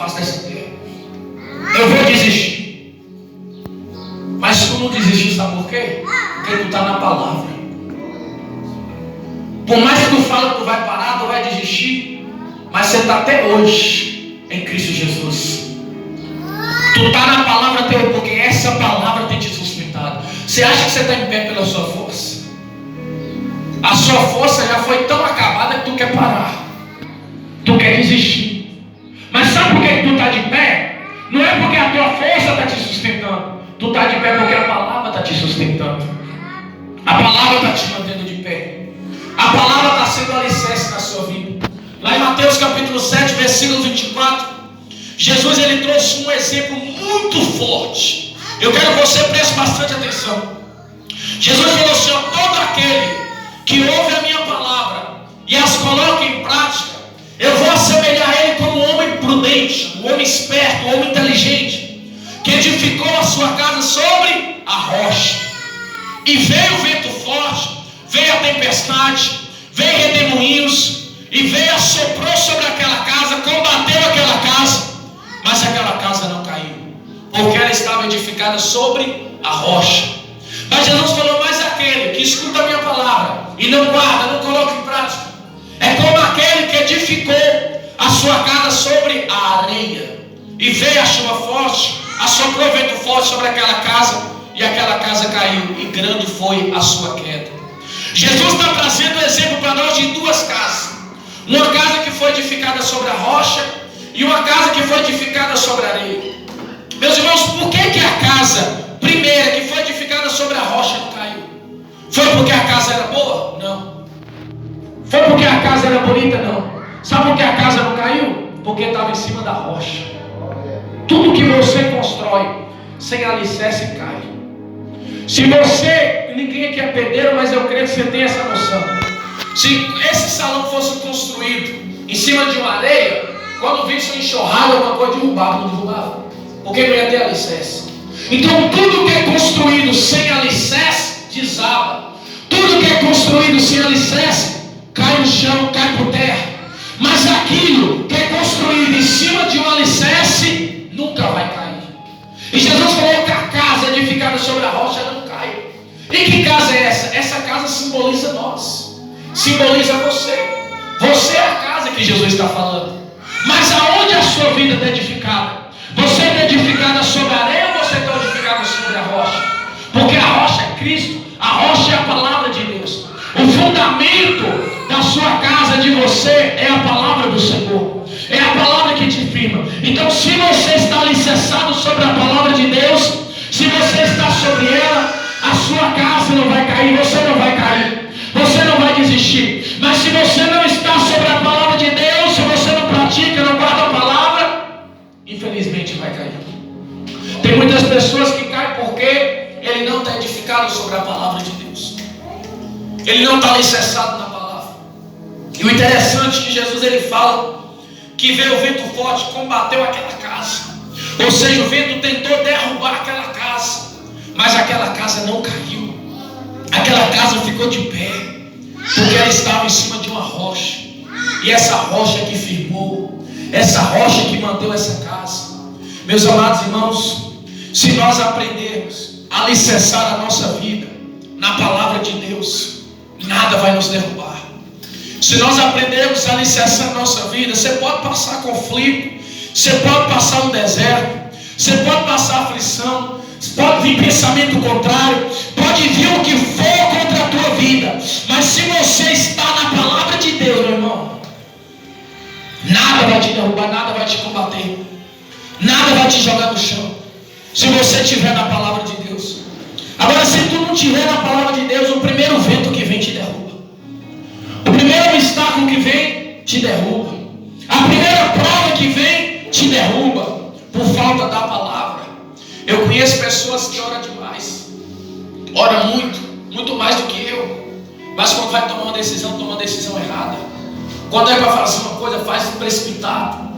face dessa terra. Eu vou desistir. Mas se tu não desistir, sabe por quê? Porque tu está na palavra. Por mais que tu fala que tu vai parar, tu vai desistir, mas você está até hoje em Cristo Jesus. Tu está na palavra até hoje, porque essa palavra tem te sustentado. Você acha que você está em pé pela sua força? A sua força já foi tão acabada que tu quer parar. Tu quer desistir. Mas sabe por que tu está de pé? Não é porque a tua força está te sustentando. Tu está de pé porque a palavra está te sustentando. A palavra está te mantendo de pé. A palavra está sendo alicerce na sua vida. Lá em Mateus capítulo 7, versículo 24, Jesus ele trouxe um exemplo muito forte. Eu quero que você preste bastante atenção. Jesus falou assim: ó, todo aquele que ouve a minha palavra e as coloca em prática, eu vou assemelhar ele como um homem prudente, um homem esperto, um homem inteligente, que edificou a sua casa sobre a rocha. E veio o vento forte, veio a tempestade, veio redemoinhos, e veio, assoprou sobre aquela casa, combateu aquela casa, mas aquela casa não caiu, porque ela estava edificada sobre a rocha. Mas Jesus falou: mas aquele que escuta a minha palavra e não guarda, não coloca em prática, é como aquele que edificou a sua casa sobre a areia, e veio a chuva forte, assoprou o vento forte sobre aquela casa, e aquela casa caiu, e grande foi a sua queda. Jesus está trazendo um exemplo para nós de duas casas. Uma casa que foi edificada sobre a rocha e uma casa que foi edificada sobre a areia. Meus irmãos, por que a casa primeira que foi edificada sobre a rocha não caiu? Foi porque a casa era boa? Não. Foi porque a casa era bonita? Não. Sabe por que a casa não caiu? Porque estava em cima da rocha. Tudo que você constrói sem alicerce cai. Se você, ninguém aqui é pedreiro, mas eu creio que você tem essa noção. Se esse salão fosse construído em cima de uma areia, quando visse uma enxurrada, alguma coisa derrubava, não derrubava, porque não ia ter alicerce. Então tudo que é construído sem alicerce desaba. Tudo que é construído sem alicerce cai no chão, cai por terra. Mas aquilo que é construído em cima de um alicerce nunca vai cair. E Jesus falou que a casa edificada sobre a rocha não cai. E que casa é essa? Essa casa simboliza nós. Simboliza você. Você é a casa que Jesus está falando. Mas aonde a sua vida está edificada? Você está edificada sobre a areia ou você está edificada sobre a rocha? Porque a rocha é Cristo. A rocha é a palavra de Deus. O fundamento da sua casa, de você, é a palavra do Senhor. É a palavra que te firma. Então, se você está alicerçado sobre a palavra de Deus, se você está sobre ela, a sua casa não vai cair, você não vai cair. Você não vai desistir. Mas se você não está sobre a palavra de Deus, se você não pratica, não guarda a palavra, infelizmente vai cair. Tem muitas pessoas que caem porque ele não está edificado sobre a palavra de Deus. Ele não está alicerçado na palavra. E o interessante é que Jesus ele fala que veio o vento forte, combateu aquela casa. Ou seja, o vento tentou derrubar aquela casa, mas aquela casa não caiu. Aquela casa ficou de pé, porque ela estava em cima de uma rocha. E essa rocha que firmou, essa rocha que manteve essa casa. Meus amados irmãos, se nós aprendermos a alicerçar a nossa vida na palavra de Deus, nada vai nos derrubar. Se nós aprendermos a alicerçar a nossa vida, você pode passar conflito, você pode passar um deserto, você pode passar aflição, pode vir pensamento contrário, pode vir o que for contra a tua vida, mas se você está na palavra de Deus, meu irmão, nada vai te derrubar, nada vai te combater, nada vai te jogar no chão, se você estiver na palavra de Deus. Agora, se tu não estiver na palavra de Deus, o primeiro vento que vem te derruba, o primeiro obstáculo que vem te derruba, a primeira prova que vem te derruba, por falta da palavra. Eu conheço pessoas que oram demais, oram muito, muito mais do que eu, mas quando vai tomar uma decisão, toma uma decisão errada. Quando é para fazer uma coisa, faz precipitado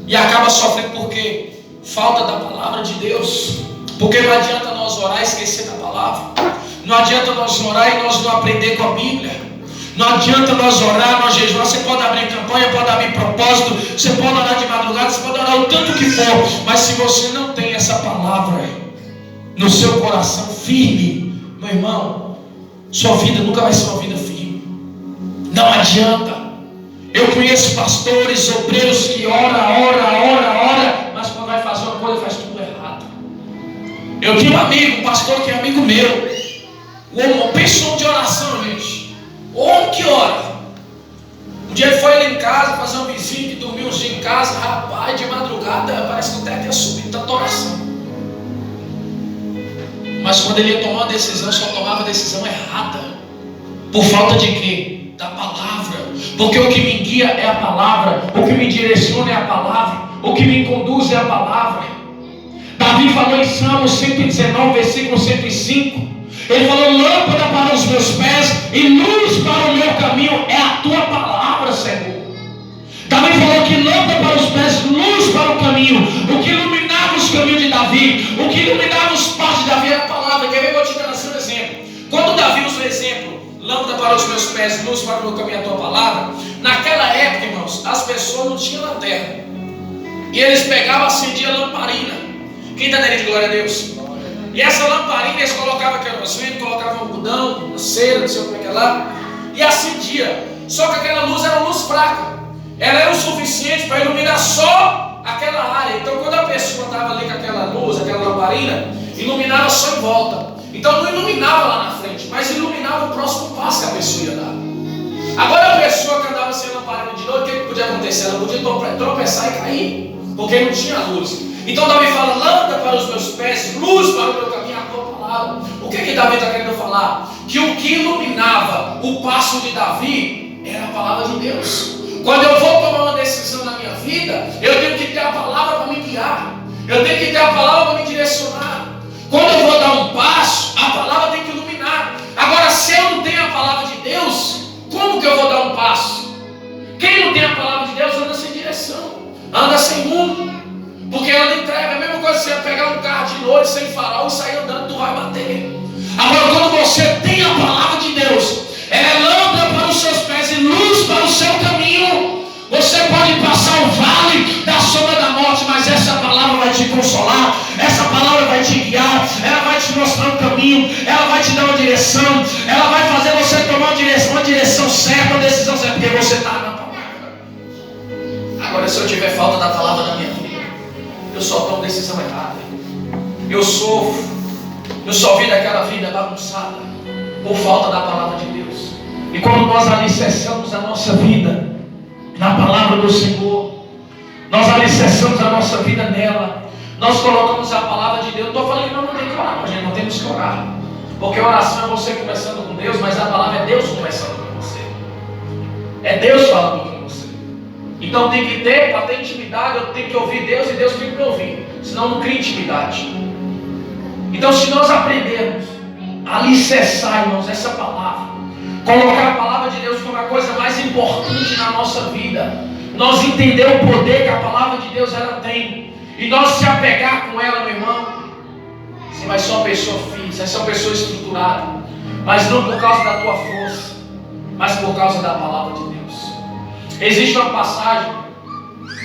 e acaba sofrendo porque falta da palavra de Deus. Porque não adianta nós orar e esquecer da palavra, não adianta nós orar e nós não aprender com a Bíblia. Não adianta nós orar, nós jejuar. Você pode abrir campanha, pode abrir propósito, você pode orar de madrugada, você pode orar o tanto que for, mas se você não tem essa palavra no seu coração firme, meu irmão, sua vida nunca vai ser uma vida firme. Não adianta. Eu conheço pastores, obreiros que ora, mas quando vai fazer uma coisa faz tudo errado. Eu tenho um amigo, um pastor que é amigo meu. O homem pensou de oração, gente. O homem que ora. Um dia ele foi lá em casa fazer um vizinho que dormiu uns dias em casa. Rapaz, de madrugada parece que o teto ia subir, tanta oração. Mas quando ele ia tomar uma decisão, só tomava a decisão errada. Por falta de quê? Da palavra. Porque o que me guia é a palavra. O que me direciona é a palavra. O que me conduz é a palavra. Davi falou em Salmo 119, versículo 105. Ele falou: lâmpada para os meus pés e luz para o meu caminho é a tua palavra, Senhor. Davi falou que lâmpada para os pés, luz para o caminho. O que iluminava os caminhos de Davi, o que iluminava os passos de Davi era a palavra. Quer ver? Eu vou te dar um exemplo. Quando Davi usa o exemplo, lâmpada para os meus pés, luz para o meu caminho é a tua palavra. Naquela época, irmãos, as pessoas não tinham lanterna. E eles pegavam, acendiam a lamparina. Quem está dando de glória a Deus? E essa lamparina eles colocavam querosene, colocavam algodão, cera, não sei como é que é lá, e acendia. Só que aquela luz era uma luz fraca. Ela era o suficiente para iluminar só aquela área. Então quando a pessoa estava ali com aquela luz, aquela lamparina, iluminava só em volta. Então não iluminava lá na frente, mas iluminava o próximo passo que a pessoa ia dar. Agora a pessoa que andava sem lamparina de noite, o que podia acontecer? Ela podia tropeçar e cair, porque não tinha luz. Então Davi fala: lâmpada para os meus pés, luz para o meu caminho, a tua palavra. O que Davi está querendo falar? Que o que iluminava o passo de Davi era a palavra de Deus. Quando eu vou tomar uma decisão na minha vida, eu tenho que ter a palavra para me guiar. Eu tenho que ter a palavra para me direcionar. Quando eu vou dar um passo, a palavra tem que iluminar. Agora, se eu não tenho a palavra de Deus, como que eu vou dar um passo? Quem não tem a palavra de Deus anda sem direção, anda sem rumo. Porque ela entrega, a mesma coisa que você pegar um carro de noite sem farol e sair andando, tu vai bater. Agora, quando você tem a palavra de Deus, ela é lâmpada para os seus pés e luz para o seu caminho. Você pode passar o vale da sombra da morte, mas essa palavra vai te consolar, essa palavra vai te guiar, ela vai te mostrar um caminho, ela vai te dar uma direção, ela vai fazer você tomar uma direção certa, uma decisão certa, porque você está na palavra. Agora, se eu tiver falta da palavra na minha vida, eu só tomo decisão errada. Eu sofro. Eu só vivo aquela vida bagunçada por falta da palavra de Deus. E quando nós alicerçamos a nossa vida na palavra do Senhor, nós alicerçamos a nossa vida nela, nós colocamos a palavra de Deus. Não estou falando que nós não temos que orar, gente, não temos que orar. Porque a oração é você conversando com Deus, mas a palavra é Deus conversando com você. É Deus falando com você. Então tem que ter, para ter intimidade, eu tenho que ouvir Deus e Deus tem que me ouvir. Senão não cria intimidade. Então se nós aprendermos a alicerçar, irmãos, essa palavra, colocar a palavra de Deus como a coisa mais importante na nossa vida, nós entender o poder que a palavra de Deus ela tem, e nós se apegar com ela, meu irmão, você vai ser uma pessoa firme, você vai ser uma pessoa estruturada, mas não por causa da tua força, mas por causa da palavra de Deus. Existe uma passagem,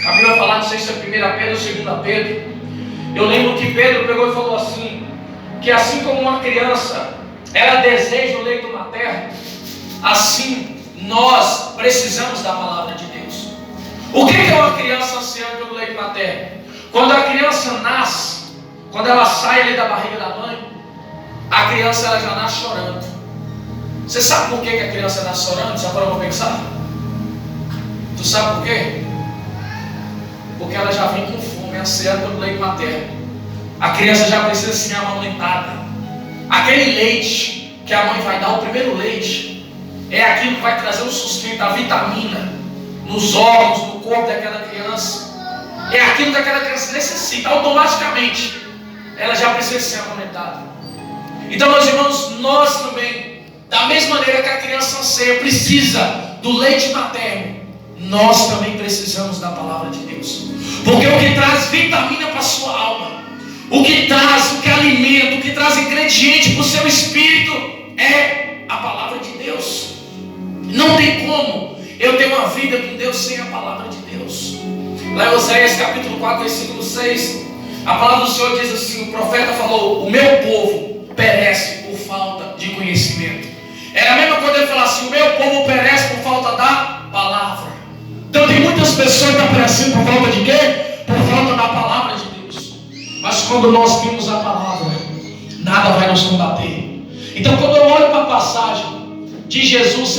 a Bíblia vai falar, não sei se é 1 Pedro ou 2 Pedro. Eu lembro que Pedro pegou e falou assim, que assim como uma criança, ela deseja o leito materno, assim nós precisamos da palavra de Deus. O que é uma criança ansiando pelo leito materno? Quando a criança nasce, quando ela sai ali da barriga da mãe, a criança ela já nasce chorando. Você sabe por que a criança nasce chorando? Já parou para pensar? Tu sabe por quê? Porque ela já vem com fome, ansiando pelo leite materno. A criança já precisa ser amamentada. Aquele leite que a mãe vai dar, o primeiro leite, é aquilo que vai trazer o sustento, a vitamina nos órgãos, no corpo daquela criança. É aquilo que aquela criança necessita, automaticamente. Ela já precisa ser amamentada. Então, meus irmãos, nós também, da mesma maneira que a criança anseia, precisa do leite materno, nós também precisamos da palavra de Deus. Porque o que traz vitamina para a sua alma, o que alimenta, o que traz ingrediente para o seu espírito é a palavra de Deus. Não tem como eu ter uma vida com Deus sem a palavra de Deus. Lá em Oséias capítulo 4, versículo 6, a palavra do Senhor diz assim: o profeta falou, o meu povo perece por falta de conhecimento. É a mesma coisa ele falar assim, o meu povo perece por falta da palavra. Então tem muitas pessoas que estão perecendo por falta de quê? Por falta da palavra de Deus. Mas quando nós temos a palavra, nada vai nos combater. Então quando eu olho para a passagem de Jesus